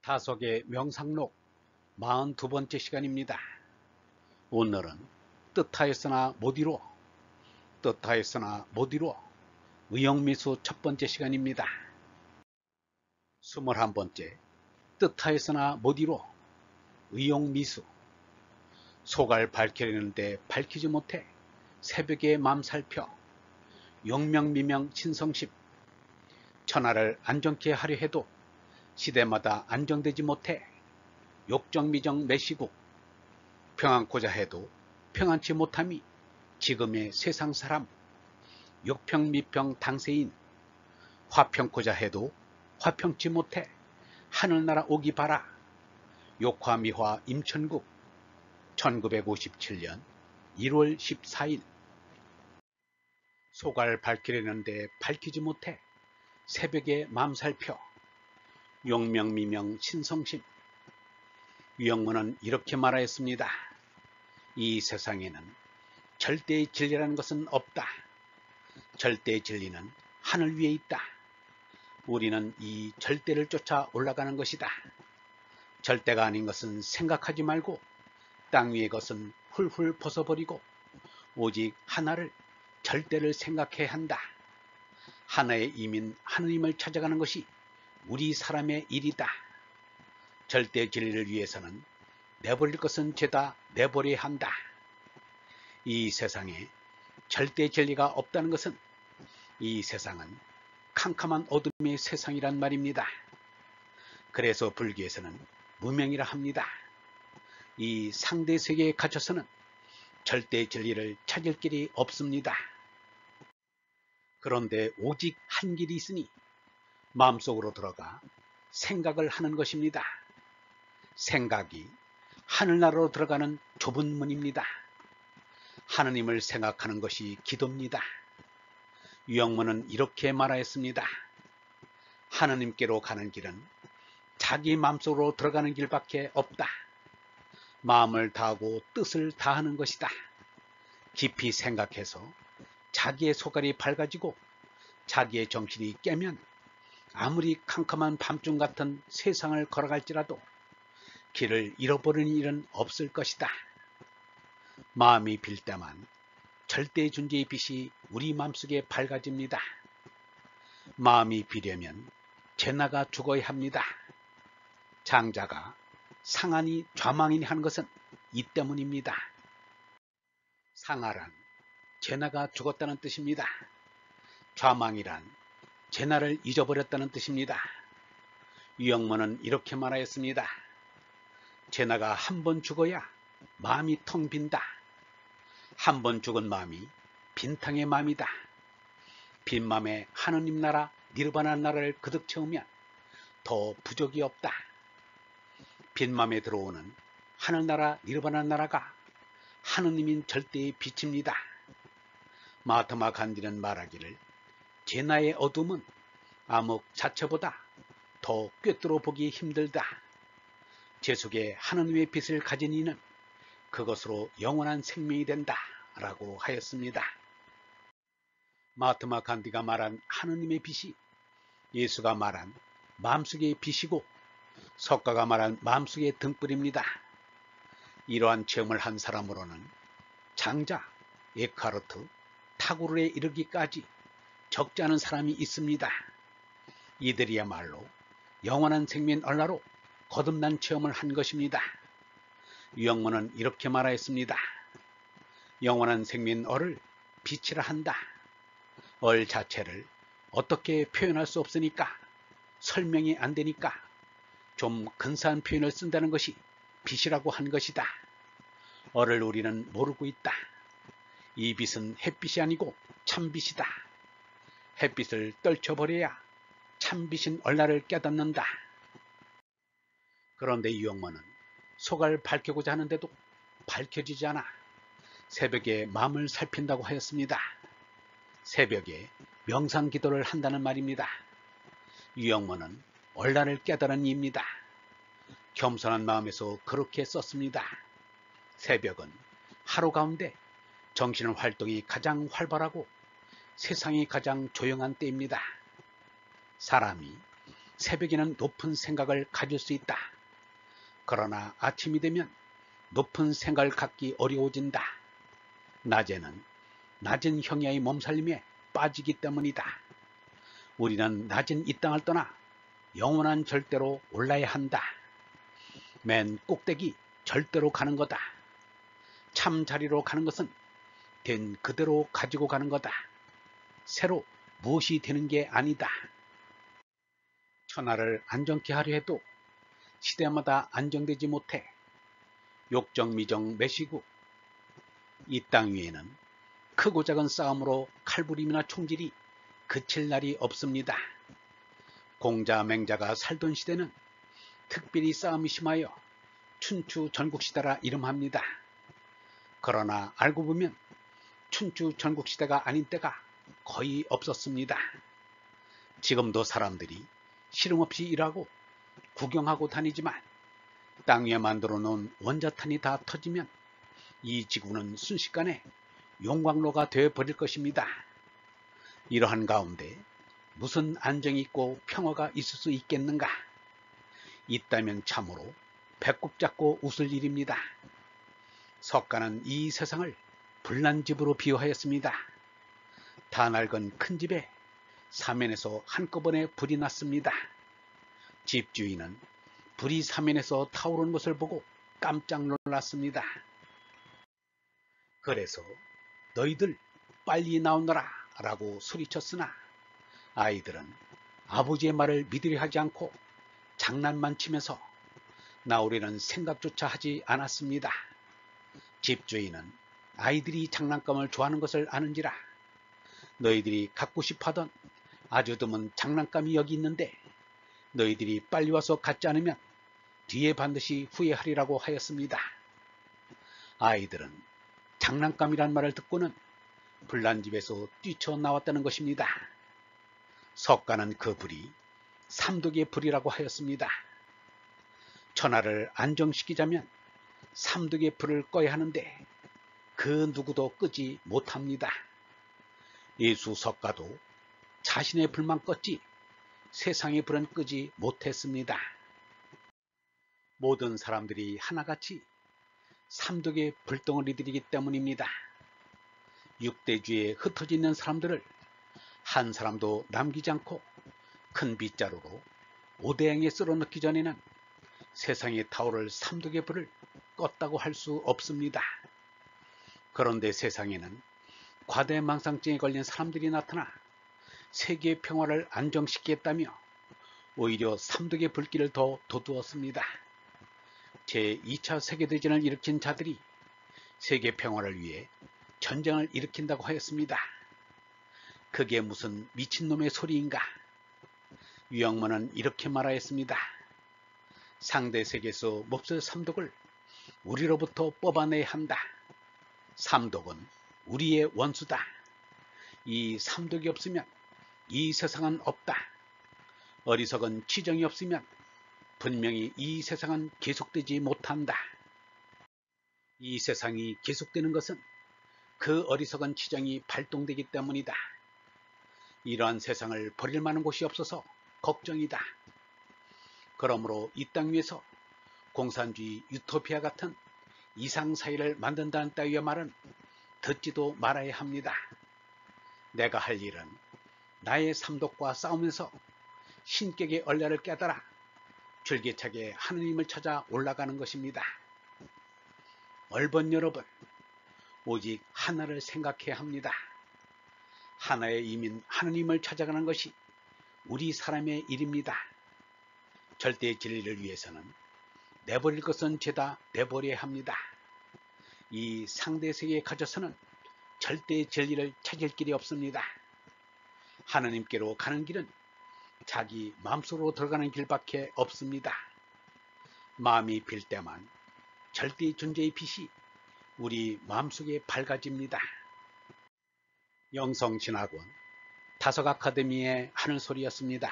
다속의 명상록 42번째 시간입니다. 오늘은 뜻하였으나 못 이루어, 뜻하였으나 못 이루어 의욕미수 첫 번째 시간입니다. 21번째 뜻하였으나 못 이루어 의욕미수. 속알 밝히려는데 밝히지 못해 새벽에 맘 살펴 용명미명 신성십. 천하를 안정케 하려 해도 시대마다 안정되지 못해 욕정미정 매시국. 평안코자 해도 평안치 못함이 지금의 세상 사람. 욕평미평 당세인. 화평코자 해도 화평치 못해 하늘나라 오기 바라. 욕화미화 임천국. 1957년 1월 14일. 속알 밝히려는데 밝히지 못해 새벽에 맘 살펴 용명미명 신성심. 유영문은 이렇게 말하였습니다. 이 세상에는 절대의 진리라는 것은 없다. 절대의 진리는 하늘 위에 있다. 우리는 이 절대를 쫓아 올라가는 것이다. 절대가 아닌 것은 생각하지 말고 땅 위의 것은 훌훌 벗어버리고 오직 하나를, 절대를 생각해야 한다. 하나의 이민 하느님을 찾아가는 것이 우리 사람의 일이다. 절대 진리를 위해서는 내버릴 것은 죄다 내버려야 한다. 이 세상에 절대 진리가 없다는 것은 이 세상은 캄캄한 어둠의 세상이란 말입니다. 그래서 불교에서는 무명이라 합니다. 이 상대 세계에 갇혀서는 절대 진리를 찾을 길이 없습니다. 그런데 오직 한 길이 있으니 마음속으로 들어가 생각을 하는 것입니다. 생각이 하늘나라로 들어가는 좁은 문입니다. 하느님을 생각하는 것이 기도입니다. 유영문은 이렇게 말하였습니다. 하느님께로 가는 길은 자기 마음속으로 들어가는 길밖에 없다. 마음을 다하고 뜻을 다하는 것이다. 깊이 생각해서 자기의 속알이 밝아지고 자기의 정신이 깨면 아무리 캄캄한 밤중 같은 세상을 걸어갈지라도 길을 잃어버리는 일은 없을 것이다. 마음이 빌 때만 절대 존재의 빛이 우리 마음속에 밝아집니다. 마음이 비려면 제나가 죽어야 합니다. 장자가 상하니 좌망이니 하는 것은 이 때문입니다. 상하란 제나가 죽었다는 뜻입니다. 좌망이란 제나를 잊어버렸다는 뜻입니다. 유영문은 이렇게 말하였습니다. 제나가 한 번 죽어야 마음이 텅 빈다. 한 번 죽은 마음이 빈탕의 마음이다. 빈 마음에 하느님 나라 니르바나 나라를 그득 채우면 더 부족이 없다. 빈 마음에 들어오는 하늘나라 니르바나 나라가 하느님인 절대의 빛입니다. 마하트마 간디는 말하기를 제나의 어둠은 암흑 자체보다 더 꿰뚫어 보기 힘들다. 제 속에 하느님의 빛을 가진 이는 그것으로 영원한 생명이 된다 라고 하였습니다. 마하트마 간디가 말한 하느님의 빛이 예수가 말한 마음속의 빛이고 석가가 말한 마음속의 등불입니다. 이러한 체험을 한 사람으로는 장자, 에크하르트, 타고르에 이르기까지 적지 않은 사람이 있습니다. 이들이야말로 영원한 생명 얼라로 거듭난 체험을 한 것입니다. 유영문은 이렇게 말하였습니다. 영원한 생명 얼을 빛이라 한다. 얼 자체를 어떻게 표현할 수 없으니까, 설명이 안 되니까 좀 근사한 표현을 쓴다는 것이 빛이라고 한 것이다. 얼을 우리는 모르고 있다. 이 빛은 햇빛이 아니고 참빛이다. 햇빛을 떨쳐버려야 참빛인 얼라를 깨닫는다. 그런데 유영문은 속알 밝히고자 하는데도 밝혀지지 않아 새벽에 마음을 살핀다고 하였습니다. 새벽에 명상 기도를 한다는 말입니다. 유영문은 얼라를 깨달은 이입니다. 겸손한 마음에서 그렇게 썼습니다. 새벽은 하루 가운데 정신 활동이 가장 활발하고 세상이 가장 조용한 때입니다. 사람이 새벽에는 높은 생각을 가질 수 있다. 그러나 아침이 되면 높은 생각을 갖기 어려워진다. 낮에는 낮은 형야의 몸살림에 빠지기 때문이다. 우리는 낮은 이 땅을 떠나 영원한 절대로 올라야 한다. 맨 꼭대기 절대로 가는 거다. 참 자리로 가는 것은 된 그대로 가지고 가는 거다. 새로 무엇이 되는 게 아니다. 천하를 안정케 하려 해도 시대마다 안정되지 못해 욕정미정 매시고 이 땅 위에는 크고 작은 싸움으로 칼부림이나 총질이 그칠 날이 없습니다. 공자 맹자가 살던 시대는 특별히 싸움이 심하여 춘추 전국시대라 이름합니다. 그러나 알고 보면 춘추 전국시대가 아닌 때가 거의 없었습니다. 지금도 사람들이 시름없이 일하고 구경하고 다니지만 땅 위에 만들어 놓은 원자탄이 다 터지면 이 지구는 순식간에 용광로가 되어버릴 것입니다. 이러한 가운데 무슨 안정이 있고 평화가 있을 수 있겠는가? 있다면 참으로 배꼽 잡고 웃을 일입니다. 석가는 이 세상을 불난 집으로 비유하였습니다. 다 낡은 큰 집에 사면에서 한꺼번에 불이 났습니다. 집주인은 불이 사면에서 타오르는 것을 보고 깜짝 놀랐습니다. 그래서 너희들 빨리 나오너라 라고 소리쳤으나 아이들은 아버지의 말을 믿으려 하지 않고 장난만 치면서 나오려는 생각조차 하지 않았습니다. 집주인은 아이들이 장난감을 좋아하는 것을 아는지라 너희들이 갖고 싶어하던 아주 드문 장난감이 여기 있는데 너희들이 빨리 와서 갖지 않으면 뒤에 반드시 후회하리라고 하였습니다. 아이들은 장난감이란 말을 듣고는 불난 집에서 뛰쳐나왔다는 것입니다. 석가는 그 불이 삼독의 불이라고 하였습니다. 천하를 안정시키자면 삼독의 불을 꺼야 하는데 그 누구도 끄지 못합니다. 예수 석가도 자신의 불만 껐지 세상의 불은 끄지 못했습니다. 모든 사람들이 하나같이 삼독의 불덩어리들이기 때문입니다. 육대주의에 흩어져 있는 사람들을 한 사람도 남기지 않고 큰 빗자루로 오대양에 쓸어넣기 전에는 세상에 타오를 삼독의 불을 껐다고 할 수 없습니다. 그런데 세상에는 과대망상증에 걸린 사람들이 나타나 세계 평화를 안정시키겠다며 오히려 삼독의 불길을 더 돋우었습니다. 제2차 세계대전을 일으킨 자들이 세계 평화를 위해 전쟁을 일으킨다고 하였습니다. 그게 무슨 미친놈의 소리인가? 유영문은 이렇게 말하였습니다. 상대 세계에서 몹쓸 삼독을 우리로부터 뽑아내야 한다. 삼독은 우리의 원수다. 이 삼독이 없으면 이 세상은 없다. 어리석은 치정이 없으면 분명히 이 세상은 계속되지 못한다. 이 세상이 계속되는 것은 그 어리석은 치정이 발동되기 때문이다. 이러한 세상을 버릴 만한 곳이 없어서 걱정이다. 그러므로 이 땅 위에서 공산주의 유토피아 같은 이상사회를 만든다는 따위의 말은 듣지도 말아야 합니다. 내가 할 일은 나의 삼독과 싸우면서 신격의 얼레를 깨달아 줄기차게 하느님을 찾아 올라가는 것입니다. 얼번 여러분, 오직 하나를 생각해야 합니다. 하나의 이민 하느님을 찾아가는 것이 우리 사람의 일입니다. 절대 진리를 위해서는 내버릴 것은 죄다 내버려야 합니다. 이 상대 세계에 갇혀서는 절대 진리를 찾을 길이 없습니다. 하느님께로 가는 길은 자기 마음속으로 들어가는 길밖에 없습니다. 마음이 빌 때만 절대 존재의 빛이 우리 마음속에 밝아집니다. 영성진학원 다석아카데미의 하는 소리였습니다.